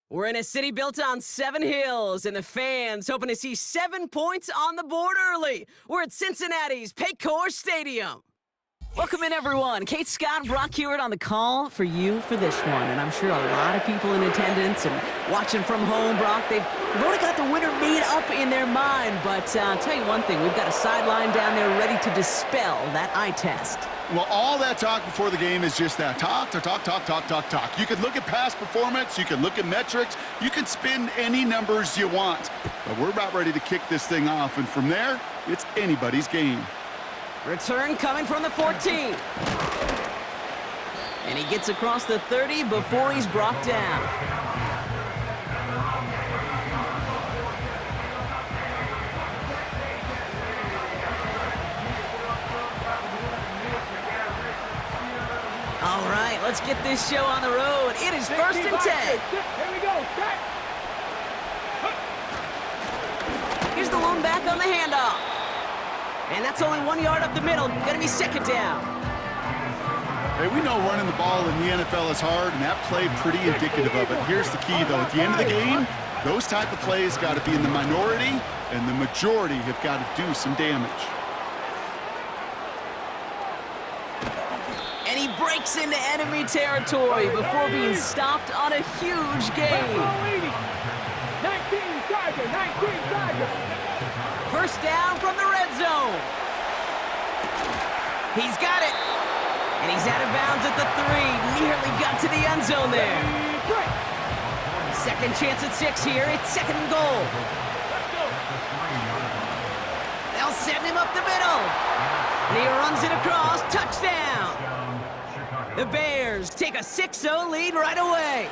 We're in a city built on 7 hills, and the fans hoping to see 7 points on the board early. We're at Cincinnati's Paycor Stadium. Welcome in, everyone. Kate, Scott, Brock Hewitt on the call for you for this one. And I'm sure a lot of people in attendance and watching from home, Brock, they've already got the winner made up in their mind. But I'll tell you one thing, we've got a sideline down there ready to dispel that eye test. Well, all that talk before the game is just that. Talk. You can look at past performance. You can look at metrics. You can spin any numbers you want. But we're about ready to kick this thing off. And from there, it's anybody's game. Return coming from the 14. And he gets across the 30 before he's brought down. All right, let's get this show on the road. It is 1st and 10. Here we go. Set. Here's the lone back on the handoff. And that's only 1 yard up the middle. Gonna be 2nd down. Hey, we know running the ball in the NFL is hard, and that play pretty indicative of it. Here's the key, though. At the end of the game, those type of plays got to be in the minority, and the majority have got to do some damage. And he breaks into enemy territory before being stopped on a huge gain. 19 Tiger. 1st down from the red zone. He's got it. And he's out of bounds at the 3. Nearly got to the end zone there. Second chance at 6 here. It's 2nd and goal. They'll send him up the middle. And he runs it across. Touchdown. The Bears take a 6-0 lead right away.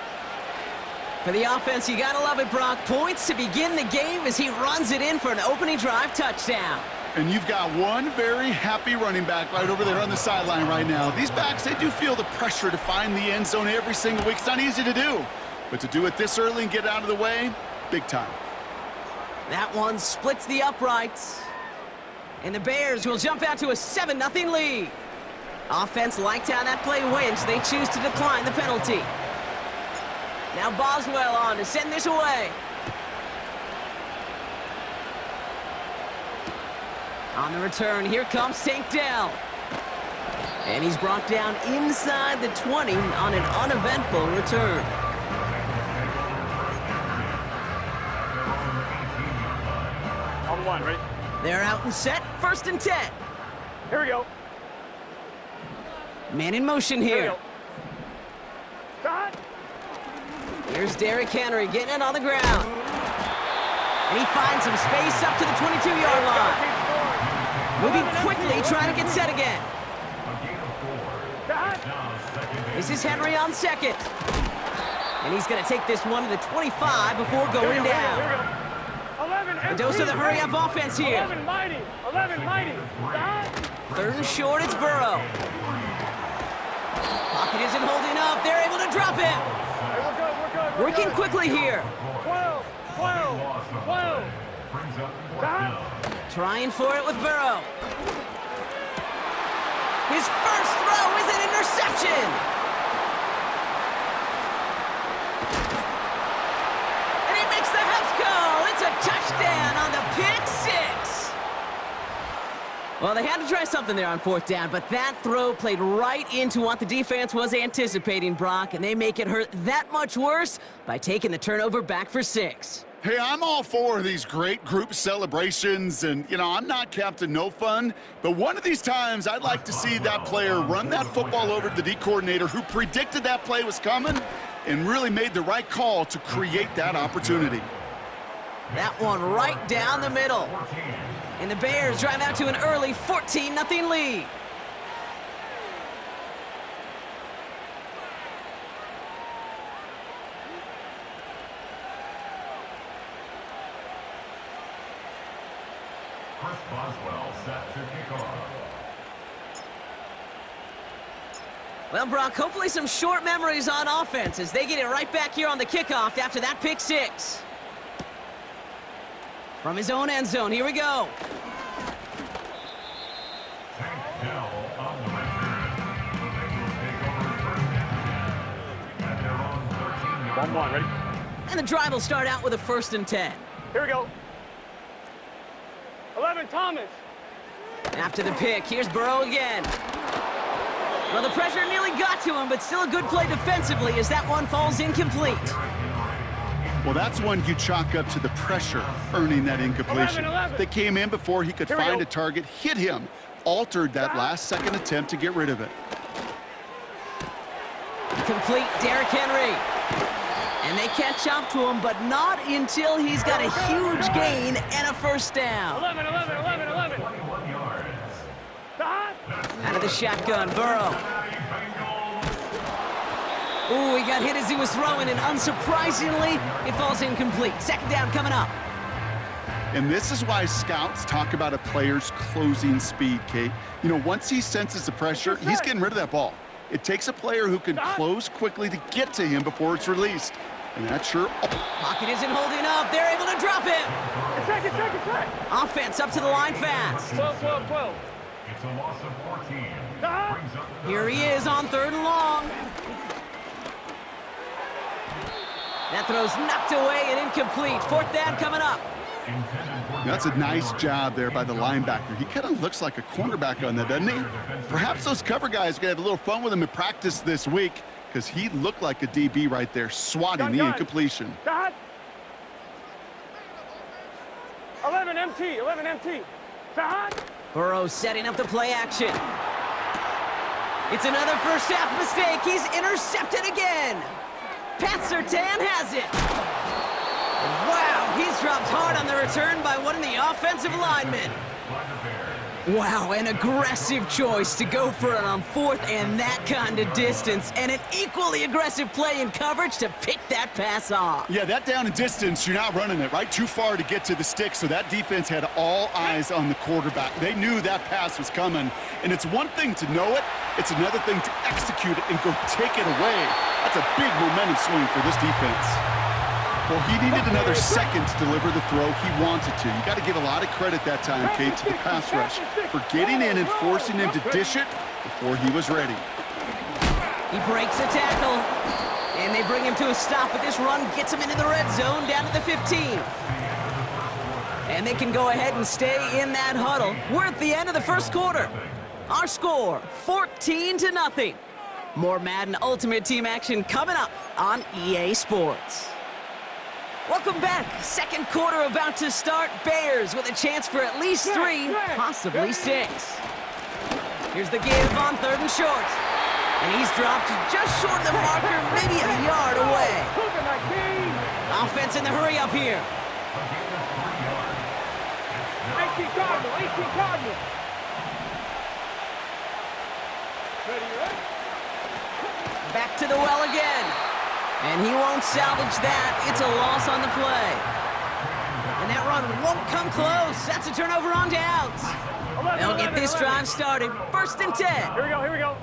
For the offense, you gotta love it, Brock. Points to begin the game as he runs it in for an opening drive touchdown. And you've got one very happy running back right over there on the sideline right now. These backs, they do feel the pressure to find the end zone every single week. It's not easy to do. But to do it this early and get out of the way, big time. That one splits the uprights. And the Bears will jump out to a 7-0 lead. Offense liked how that play went, so they choose to decline the penalty. Now Boswell on to send this away. On the return, here comes Tank Dell. And he's brought down inside the 20 on an uneventful return. On the line, ready? They're out and set, 1st and 10. Here we go. Man in motion here. Shot. Here's Derrick Henry getting it on the ground. And he finds some space up to the 22-yard line. Moving quickly, trying to get set again. This is Henry on 2nd. And he's going to take this one to the 25 before going down. A dose of the hurry-up offense here. 11 mighty. 3rd and short, it's Burrow. Pocket isn't holding up. They're able to drop him. We're good. Working quickly here. 12. Trying for it with Burrow. His first throw is an interception. And he makes the house call. It's a touchdown on the pick 6. Well, they had to try something there on 4th down, but that throw played right into what the defense was anticipating, Brock, and they make it hurt that much worse by taking the turnover back for 6. Hey, I'm all for these great group celebrations, and, I'm not Captain No Fun, but one of these times I'd like to see that player run that football over to the D coordinator who predicted that play was coming and really made the right call to create that opportunity. That one right down the middle. And the Bears drive out to an early 14-0 lead. Boswell set to kick off. Well, Brock, hopefully some short memories on offense as they get it right back here on the kickoff after that pick 6. From his own end zone, here we go. Tank Dell on the return. They will take over 1st down at their own 13-yard 1-1, ready? And the drive will start out with a 1st and 10. Here we go. 11, Thomas. After the pick, here's Burrow again. Well, the pressure nearly got to him, but still a good play defensively as that one falls incomplete. Well, that's one you chalk up to the pressure earning that incompletion. 11. They came in before he could find a target, hit him, altered that last-second attempt to get rid of it. Complete Derrick Henry. And they catch up to him, but not until he's got a huge gain and a 1st down. 11. Out of the shotgun, Burrow. Ooh, he got hit as he was throwing, and unsurprisingly, it falls incomplete. 2nd down coming up. And this is why scouts talk about a player's closing speed, Kate. You know, once he senses the pressure, he's getting rid of that ball. It takes a player who can close quickly to get to him before it's released. And that's sure. Pocket isn't holding up. They're able to drop him. Check. Offense up to the line fast. 12. It's a loss of 14. Brings up the Here he is on 3rd and long. That throw's knocked away and incomplete. 4th down coming up. That's a nice job there by the linebacker. He kind of looks like a cornerback on that, doesn't he? Perhaps those cover guys are going to have a little fun with him in practice this week because he looked like a DB right there, swatting the incompletion. 11 MT. Burrow setting up the play action. It's another 1st half mistake. He's intercepted again. Pat Surtain has it. Wow, he's dropped hard on the return by one of the offensive linemen. Wow, an aggressive choice to go for it on 4th and that kind of distance, and an equally aggressive play in coverage to pick that pass off. Yeah, that down and distance, you're not running it, right? Too far to get to the stick, so that defense had all eyes on the quarterback. They knew that pass was coming, and it's one thing to know it, it's another thing to execute it and go take it away. That's a big momentum swing for this defense. Well, he needed another second to deliver the throw he wanted to. You got to give a lot of credit that time, Kate, to the pass rush for getting in and forcing him to dish it before he was ready. He breaks a tackle, and they bring him to a stop, but this run gets him into the red zone down to the 15. And they can go ahead and stay in that huddle. We're at the end of the 1st quarter. Our score, 14-0. More Madden Ultimate Team action coming up on EA Sports. Welcome back. 2nd quarter about to start. Bears with a chance for at least 3, possibly 6. Here's the give on 3rd and short. And he's dropped just short of the marker, maybe a yard away. Offense in the hurry up here. 18 Cardinal. Ready? Back to the well again. And he won't salvage that. It's a loss on the play. And that run won't come close. That's a turnover on downs. They'll get this drive started. 1st and 10. Here we go.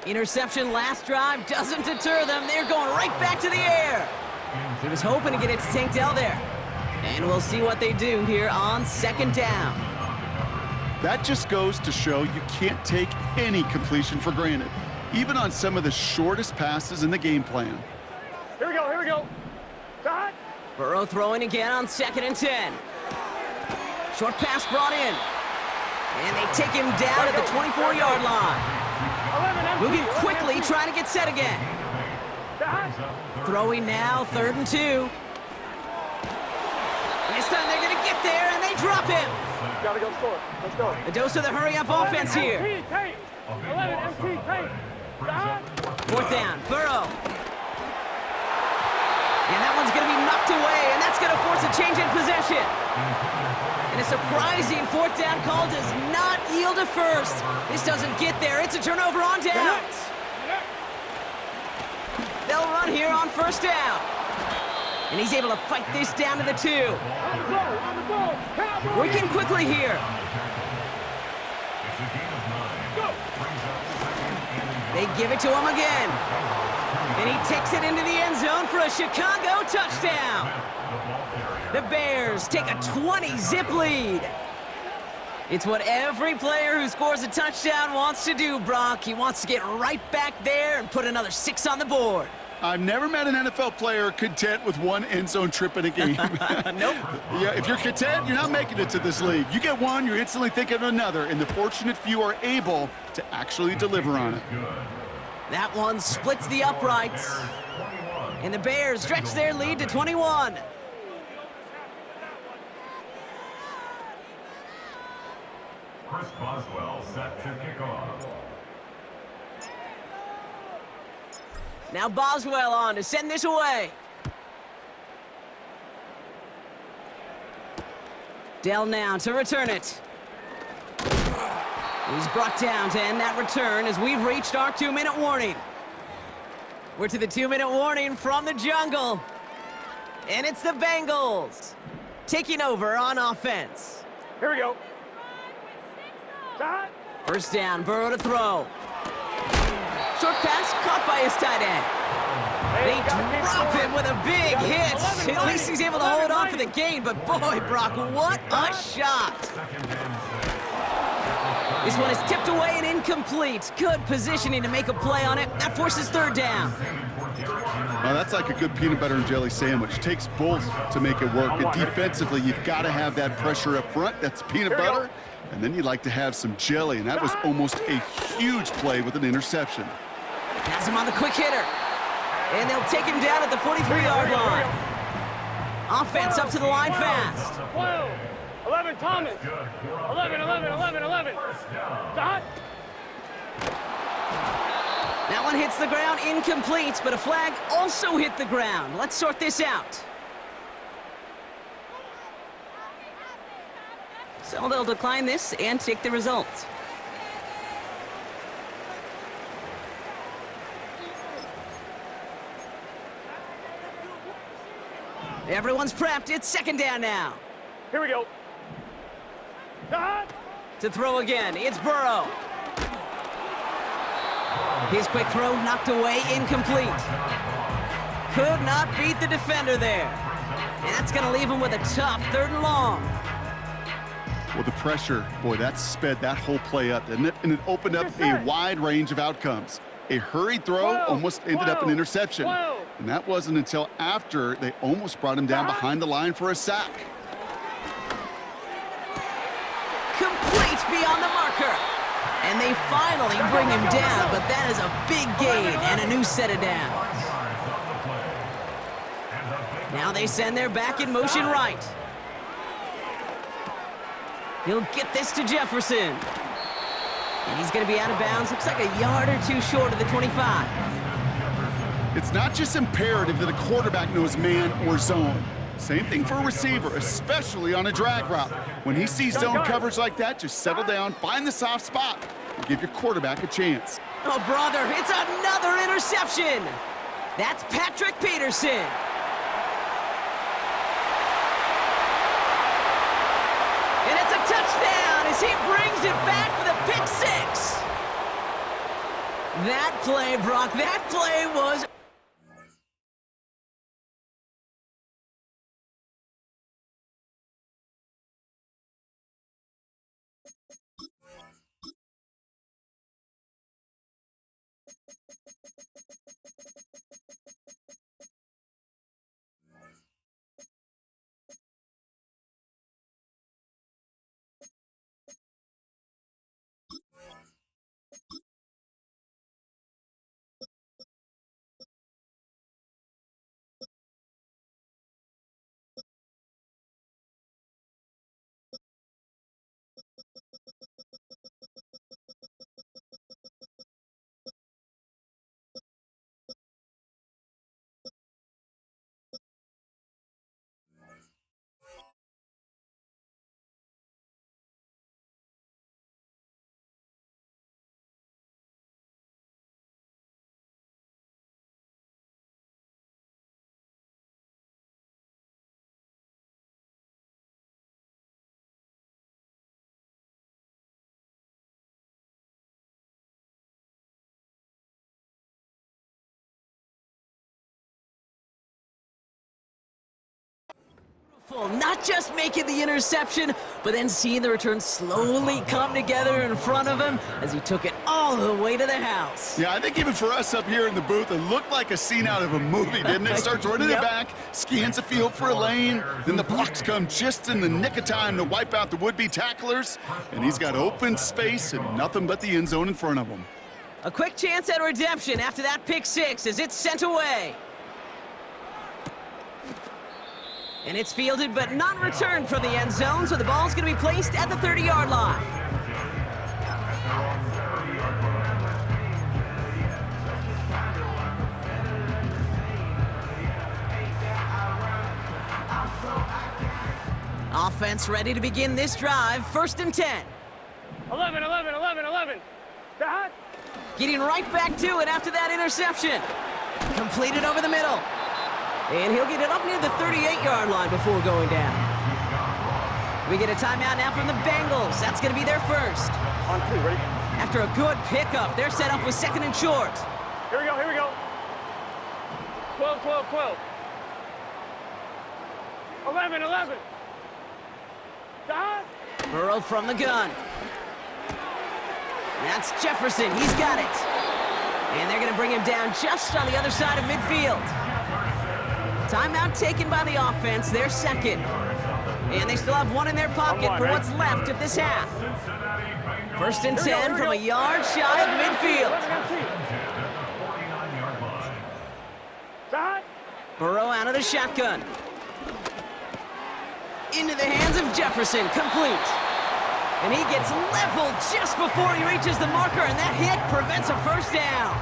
Interception last drive doesn't deter them. They're going right back to the air. He was hoping to get it to Tank Dell there. And we'll see what they do here on 2nd down. That just goes to show you can't take any completion for granted, even on some of the shortest passes in the game plan. Here we go. Burrow throwing again on 2nd and 10. Short pass brought in. And they take him down at the 24-yard line. Moving quickly, trying to get set again. Throwing now, 3rd and 2. This time they're going to get there, and they drop him. Gotta go score. Let's go. A dose of the hurry-up offense here. 11 MT, Tank. 4th down, Burrow. And that one's going to be knocked away, and that's going to force a change in possession. And a surprising 4th down call does not yield a 1st. This doesn't get there. It's a turnover on downs. They'll run here on 1st down. And he's able to fight this down to the 2. Working quickly here. They give it to him again. And he takes it into the end zone for a Chicago touchdown. The Bears take a 20-zip lead. It's what every player who scores a touchdown wants to do, Brock. He wants to get right back there and put another 6 on the board. I've never met an NFL player content with one end zone trip in a game. Nope. Yeah, if you're content, you're not making it to this league. You get one, you're instantly thinking of another, and the fortunate few are able to actually deliver on it. That one splits the uprights. And the Bears stretch their lead to 21. Chris Boswell set to kick off. Now Boswell on to send this away. Dell now to return it. He's brought down to end that return as we've reached our 2-minute warning. We're to the 2-minute warning from the jungle. And it's the Bengals taking over on offense. Here we go. Shot. First down, Burrow to throw. Short pass caught by his tight end. They drop him with a big hit. At least he's able to hold on for the gain, but boy, Brock, what a shot. This one is tipped away and incomplete. Good positioning to make a play on it. That forces third down. Well, that's like a good peanut butter and jelly sandwich. Takes both to make it work. And defensively, you've got to have that pressure up front. That's peanut butter. And then you'd like to have some jelly. And that was almost a huge play with an interception. Has him on the quick hitter. And they'll take him down at the 43-yard line. Offense up to the line fast. 12, 11, Thomas. 11, 11, 11, 11. Shot. That one hits the ground, incomplete, but a flag also hit the ground. Let's sort this out. So they'll decline this and take the result. Everyone's prepped. It's second down now. Here we go. Shot. To throw again, it's Burrow. His quick throw knocked away, incomplete. Could not beat the defender there. And that's going to leave him with a tough 3rd and long. Well, the pressure, boy, that sped that whole play up, didn't it? And it opened up a wide range of outcomes. A hurried throw almost ended up an interception. And that wasn't until after they almost brought him down behind the line for a sack. Complete beyond the marker. And they finally bring him down, but that is a big gain and a new set of downs. Now they send their back in motion right. He'll get this to Jefferson. And he's going to be out of bounds. Looks like a yard or two short of the 25. It's not just imperative that a quarterback knows man or zone. Same thing for a receiver, especially on a drag route. When he sees zone coverage like that, just settle down, find the soft spot, and give your quarterback a chance. Oh, brother, it's another interception. That's Patrick Peterson. And it's a touchdown as he brings it back for the pick six. That play, Brock, that play was Not just making the interception, but then seeing the return slowly come together in front of him as he took it all the way to the house. Yeah, I think even for us up here in the booth, it looked like a scene out of a movie, didn't it? Starts running it back, scans the field for a lane, then the blocks come just in the nick of time to wipe out the would-be tacklers, and he's got open space and nothing but the end zone in front of him. A quick chance at redemption after that pick six as it's sent away. And it's fielded but not returned from the end zone, so the ball's going to be placed at the 30-yard line. Offense ready to begin this drive. 1st and 10. 11, 11, 11, 11. That? Getting right back to it after that interception. Completed over the middle. And he'll get it up near the 38-yard line before going down. We get a timeout now from the Bengals. That's going to be their first. On 2, ready? After a good pickup, they're set up with 2nd and short. Here we go, here we go. 12, 12, 12. 11, 11. That? Burrow from the gun. That's Jefferson. He's got it. And they're going to bring him down just on the other side of midfield. Timeout taken by the offense, their second. And they still have one in their pocket for what's left of this half. 1st and 10 from a yard shy of midfield. Burrow out of the shotgun. Into the hands of Jefferson, complete. And he gets leveled just before he reaches the marker, and that hit prevents a first down.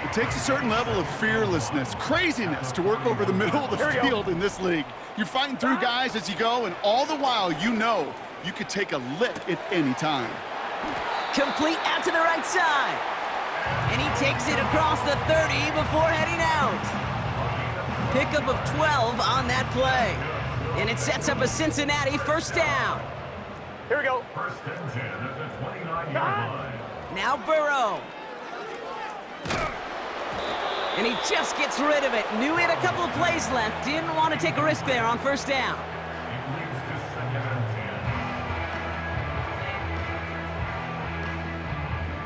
It takes a certain level of fearlessness, craziness to work over the middle of the field in this league. You're fighting through guys as you go, and all the while you know you could take a lick at any time. Complete out to the right side. And he takes it across the 30 before heading out. Pickup of 12 on that play. And it sets up a Cincinnati first down. Here we go. 1st and 10 at the 29-yard line. Now Burrow. And he just gets rid of it. Knew he had a couple of plays left. Didn't want to take a risk there on first down. It leads to 2nd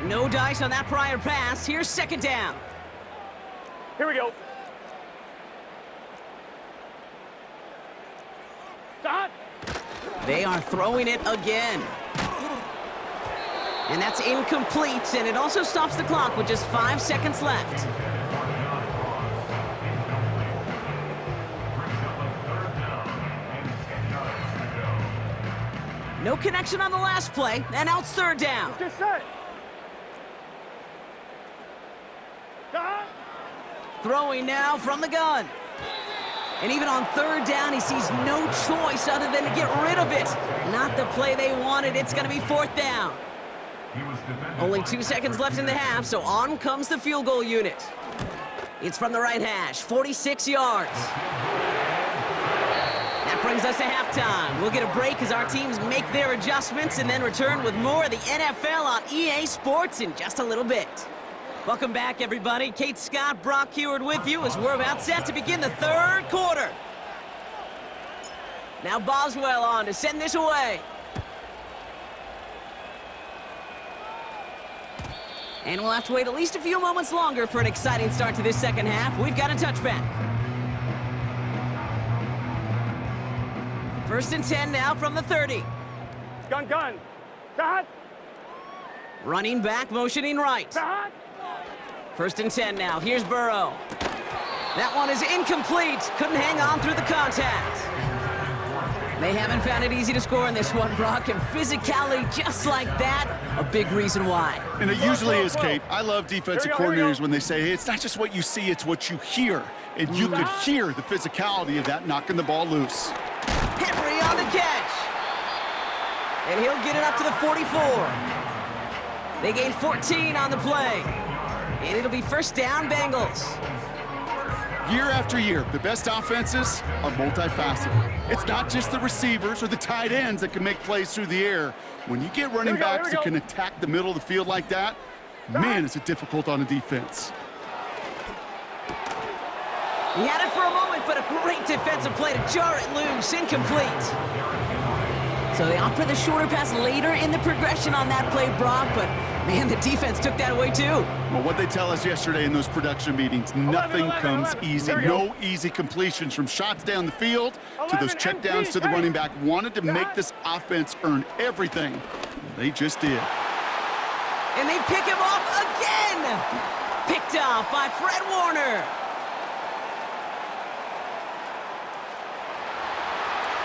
and 10. No dice on that prior pass. Here's 2nd down. Here we go. Stop. They are throwing it again. And that's incomplete, and it also stops the clock with just 5 seconds left. No connection on the last play, and now it's 3rd down. Just set. Stop. Throwing now from the gun. And even on 3rd down, he sees no choice other than to get rid of it. Not the play they wanted. It's going to be 4th down. Only 2 seconds left in the half, so on comes the field goal unit. It's from the right hash, 46 yards. That brings us to halftime. We'll get a break as our teams make their adjustments and then return with more of the NFL on EA Sports in just a little bit. Welcome back, everybody. Kate Scott, Brock Heward with you as we're about set to begin the 3rd quarter. Now Boswell on to send this away. And we'll have to wait at least a few moments longer for an exciting start to this 2nd half. We've got a touchback. 1st and 10 now from the 30. Gun, gun. Stop. Running back, motioning right. Stop. 1st and 10 now. Here's Burrow. That one is incomplete. Couldn't hang on through the contact. They haven't found it easy to score in this one, Brock, and physicality just like that, a big reason why. And it usually is, Kate. I love defensive coordinators when they say, hey, it's not just what you see, it's what you hear. And you could hear the physicality of that knocking the ball loose. Henry on the catch. And he'll get it up to the 44. They gain 14 on the play. And it'll be 1st down, Bengals. Year after year, the best offenses are multifaceted. It's not just the receivers or the tight ends that can make plays through the air. When you get running backs that can attack the middle of the field like that, man, is it difficult on a defense. He had it for a moment, but a great defensive play to jar it loose. Incomplete. So they opt for the shorter pass later in the progression on that play, Brock, but man, the defense took that away too. Well, what they tell us yesterday in those production meetings, nothing comes easy. No easy completions from shots down the field to those checkdowns to the running back. Wanted to make this offense earn everything. They just did. And they pick him off again. Picked off by Fred Warner.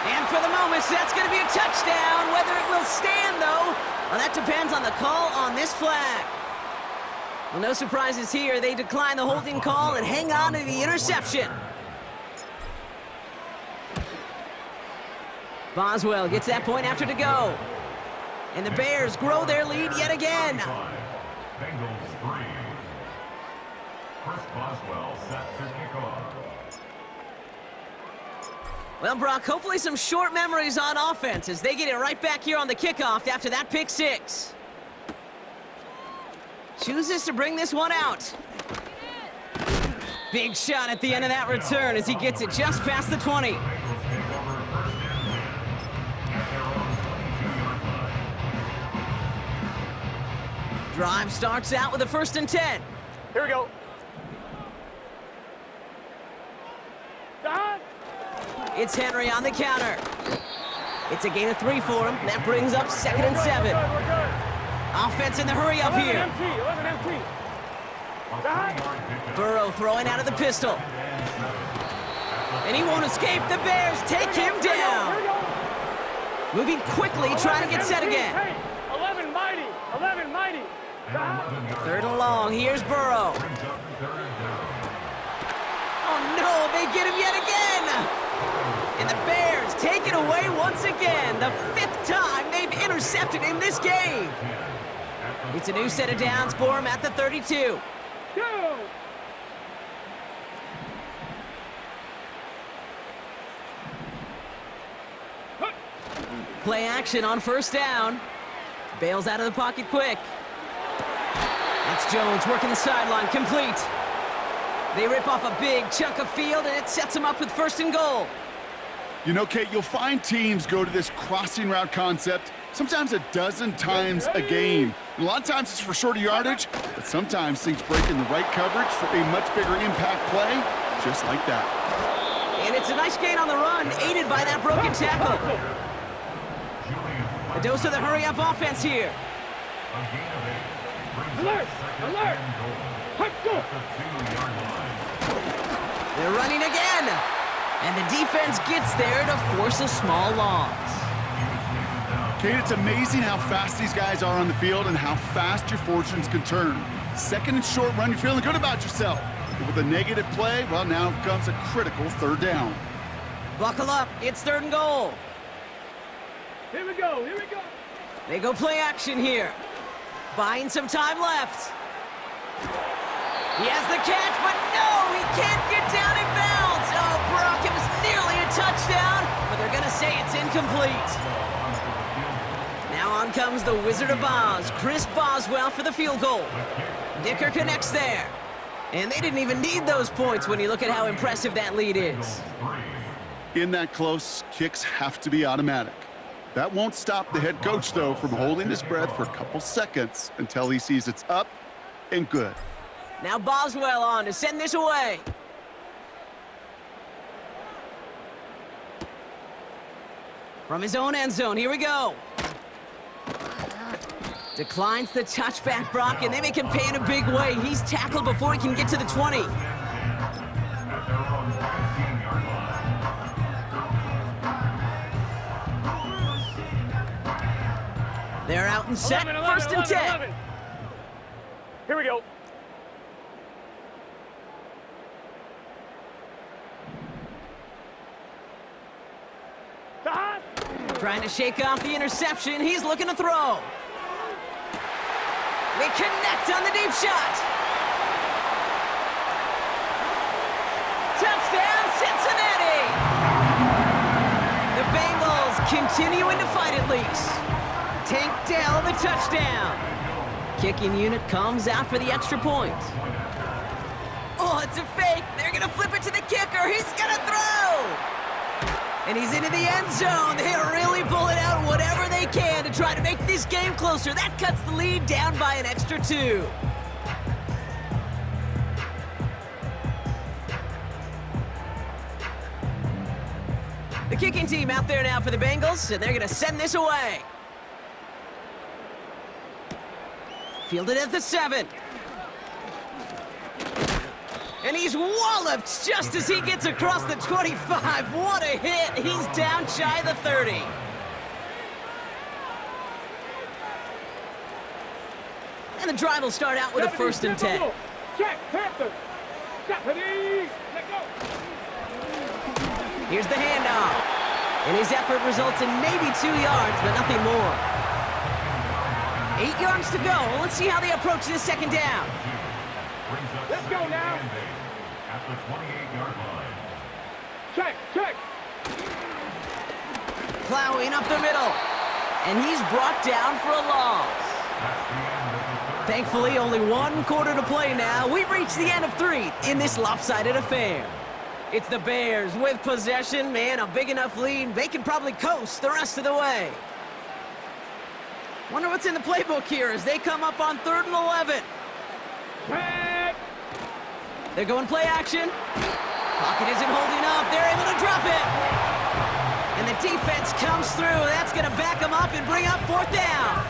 And for the moment, that's going to be a touchdown. Whether it will stand, though, well, that depends on the call on this flag. Well, no surprises here. They decline the holding call and hang on to the interception. Boswell gets that point after to go. And the Bears grow their lead yet again. Bengals 3. Chris Boswell set to kick off. Well, Brock, hopefully some short memories on offense as they get it right back here on the kickoff after that pick six. Chooses to bring this one out. Big shot at the end of that return as he gets it just past the 20. Drive starts out with a 1st and 10. Here we go. It's Henry on the counter. It's a gain of 3 for him. That brings up 2nd and 7. We're good. Offense in the hurry up 11 here. empty. Burrow throwing out of the pistol. And he won't escape. The Bears take him down. Moving quickly, trying to get set again. 11 mighty. 11 mighty. 3rd and long. Here's Burrow. Oh, no. They get him yet again. And the Bears take it away once again. The 5th time they've intercepted him this game. It's a new set of downs for him at the 32. Go! Play action on 1st down. Bails out of the pocket quick. That's Jones working the sideline, complete. They rip off a big chunk of field, and it sets them up with 1st and goal. You know, Kate, you'll find teams go to this crossing route concept sometimes a dozen times a game. And a lot of times it's for shorter yardage, but sometimes things break in the right coverage for a much bigger impact play, just like that. And it's a nice gain on the run, aided by that broken tackle. A dose of the hurry-up offense here. Alert! Alert! They're running again. And the defense gets there to force a small loss. Kate, it's amazing how fast these guys are on the field and how fast your fortunes can turn. 2nd and short run, you're feeling good about yourself. But with a negative play, well, now comes a critical 3rd down. Buckle up, it's 3rd and goal. Here we go. Here we go. They go play action here. Buying some time left. He has the catch, but no, he can't get down in bounds. Oh, Brock, it was nearly a touchdown, but they're going to say it's incomplete. Now on comes the Wizard of Oz, Chris Boswell for the field goal. Dicker connects there. And they didn't even need those points when you look at how impressive that lead is. In that close, kicks have to be automatic. That won't stop the head coach, though, from holding his breath for a couple seconds until he sees it's up and good. Now Boswell on to send this away. From his own end zone, here we go. Declines the touchback, Brock, and they make him pay in a big way. He's tackled before he can get to the 20. They're out and set, 1st and 10. Here we go. Trying to shake off the interception. He's looking to throw. They connect on the deep shot. Touchdown, Cincinnati! The Bengals continuing to fight at least. Tank Dell the touchdown. Kicking unit comes out for the extra point. Oh, it's a fake. They're going going to flip it to the kicker. He's going to throw. And he's into the end zone. They are really pulling out whatever they can to try to make this game closer. That cuts the lead down by an extra 2. The kicking team out there now for the Bengals, and they're going to send this away. Fielded at the 7. And he's walloped just as he gets across the 25. What a hit. He's down shy of the 30. And the drive will start out with a 1st and 10. Check, Panther. Deputy, let go. Here's the handoff. And his effort results in maybe 2 yards, but nothing more. 8 yards to go. Let's see how they approach this 2nd down. Let's go now. At the 28-yard line. Check. Plowing up the middle. And he's brought down for a loss. Thankfully, only 1 quarter to play now. We've reached the end of 3 in this lopsided affair. It's the Bears with possession. Man, a big enough lead. They can probably coast the rest of the way. Wonder what's in the playbook here as they come up on 3rd and 11. Check. They're going play action. Pocket isn't holding up. They're able to drop it. And the defense comes through. That's going to back them up and bring up 4th down.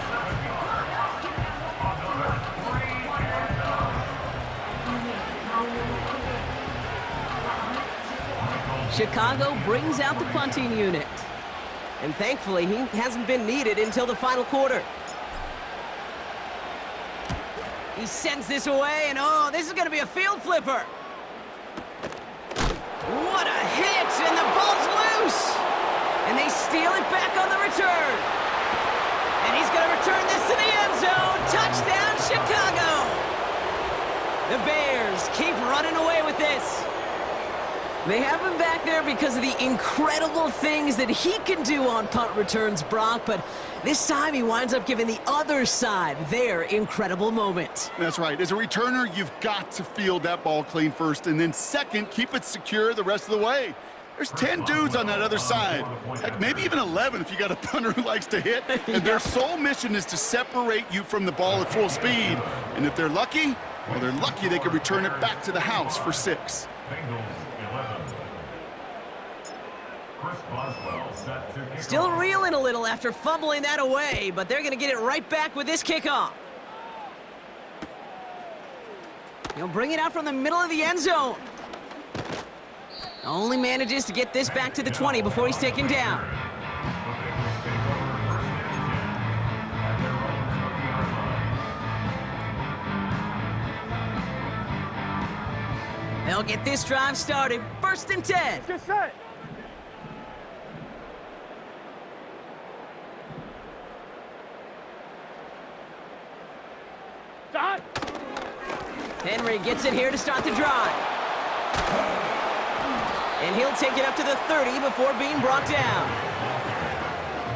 Chicago brings out the punting unit. And thankfully, he hasn't been needed until the final quarter. He sends this away, and oh, this is going to be a field flipper. What a hit, and the ball's loose. And they steal it back on the return. And he's going to return this to the end zone. Touchdown, Chicago. The Bears keep running away with this. They have him back there because of the incredible things that he can do on punt returns, Brock, but this time he winds up giving the other side their incredible moment. That's right. As a returner, you've got to field that ball clean first, and then second, keep it secure the rest of the way. There's 10 dudes on that other side. Heck, maybe even 11 if you got a punter who likes to hit. And their sole mission is to separate you from the ball at full speed. And if they're lucky, well, they're lucky they can return it back to the house for 6. Still reeling a little after fumbling that away, but they're going to get it right back with this kickoff. He'll bring it out from the middle of the end zone. Only manages to get this back to the 20 before he's taken down. They'll get this drive started. 1st and 10. Get set. Stop. Henry gets it here to start the drive. And he'll take it up to the 30 before being brought down.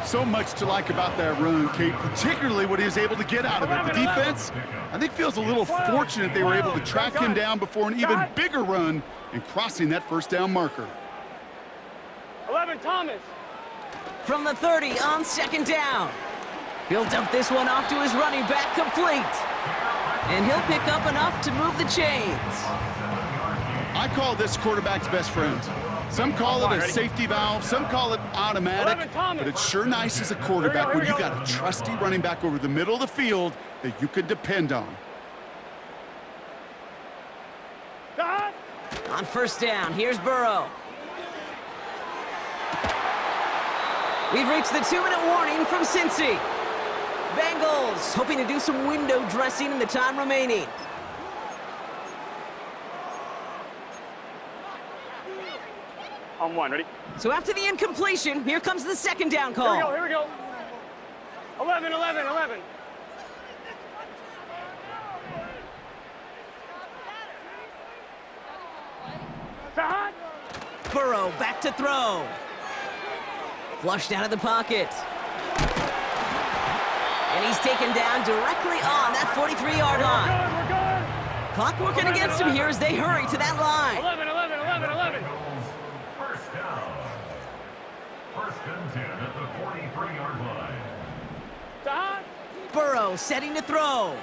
So much to like about that run, Kate, particularly what he was able to get out of it. The defense, I think, feels a little fortunate they were able to track him down before an even bigger run and crossing that 1st down marker. 11 Thomas. From the 30 on 2nd down. He'll dump this one off to his running back, complete. And he'll pick up enough to move the chains. I call this quarterback's best friend. Some call it a safety valve, some call it automatic, but it's sure nice as a quarterback when you got a trusty running back over the middle of the field that you can depend on. On 1st down, here's Burrow. We've reached the 2-minute warning from Cincy. Bengals hoping to do some window dressing in the time remaining. On 1, ready? So after the incompletion, here comes the 2nd down call. Here we go. 11. Stop. Burrow back to throw. Flushed out of the pocket. And he's taken down directly on that 43-yard line. We're good. Clock working against him here as they hurry to that line. 11. down. First and 10 at the 43-yard line. Burrow setting to throw.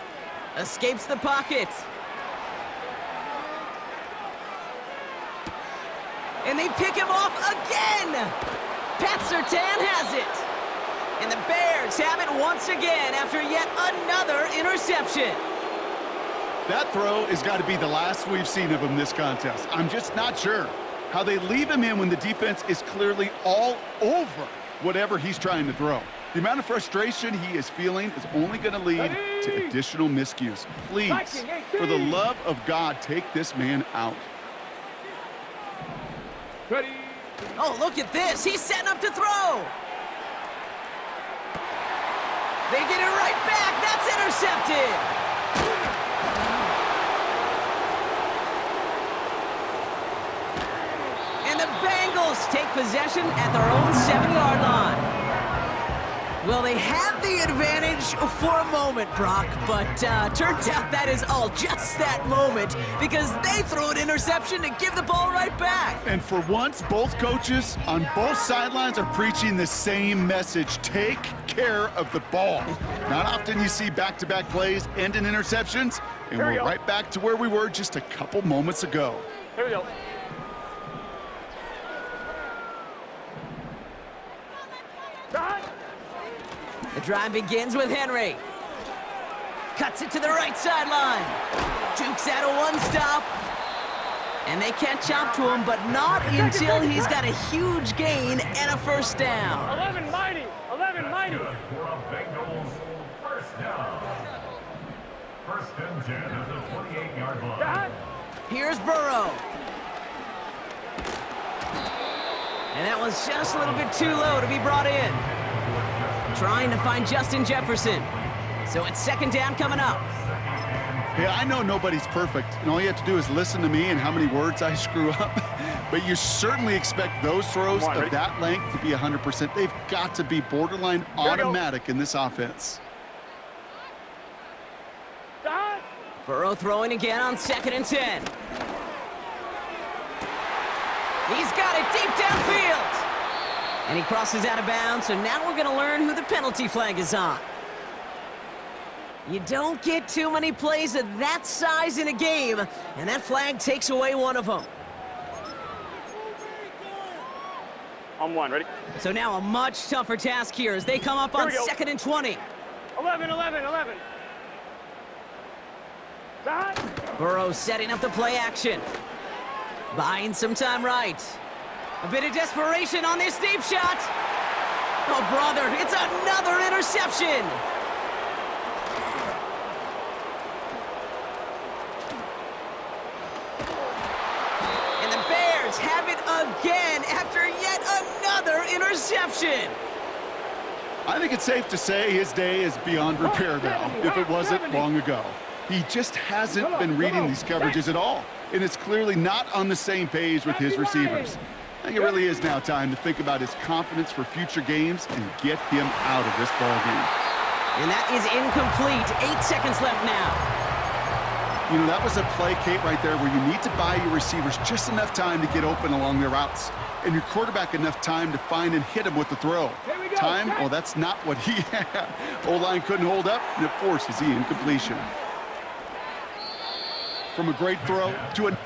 Escapes the pocket. And they pick him off again. Pat Surtain has it. And the Bears have it once again after yet another interception. That throw has got to be the last we've seen of him this contest. I'm just not sure how they leave him in when the defense is clearly all over whatever he's trying to throw. The amount of frustration he is feeling is only going to lead to additional miscues. Please, for the love of God, take this man out. Ready. Oh, look at this. He's setting up to throw. They get it right back. That's intercepted. And the Bengals take possession at their own 7-yard line. Well, they had the advantage for a moment, Brock, but turns out that is all just that moment because they throw an interception to give the ball right back. And for once, both coaches on both sidelines are preaching the same message. Take care of the ball. Not often you see back-to-back plays end in interceptions, and we're right back to where we were just a couple moments ago. Here we go. The drive begins with Henry. Cuts it to the right sideline. Jukes out a one-stop. And they catch up to him, but not until he's got a huge gain and a first down. 11 mighty. 11 mighty. Good for a Bengals first down. First and 10 at the 28-yard line. Here's Burrow. And that was just a little bit too low to be brought in. Trying to find Justin Jefferson. So it's second down coming up. Hey, I know nobody's perfect, and all you have to do is listen to me and how many words I screw up. But you certainly expect those throws of that length to be 100%. They've got to be borderline automatic in this offense. Burrow throwing again on 2nd and 10. He's got it deep downfield. And he crosses out of bounds, so now we're going to learn who the penalty flag is on. You don't get too many plays of that size in a game, and that flag takes away one of them. On one, ready? So now a much tougher task here as they come up on 2nd and 20. 11, 11, 11. Burrow setting up the play action. Buying some time right. A bit of desperation on this deep shot. Oh, brother, it's another interception. And the Bears have it again after yet another interception. I think it's safe to say his day is beyond repair now, if it wasn't long ago. He just hasn't been reading these coverages at all, and it's clearly not on the same page with his receivers. I think it really is now time to think about his confidence for future games and get him out of this ball game. And that is incomplete. 8 seconds left now. You know, that was a play, Kate, right there where you need to buy your receivers just enough time to get open along their routes, and your quarterback enough time to find and hit him with the throw. Time, well, that's not what he had. O-line couldn't hold up, and it forces the incompletion. From a great throw to a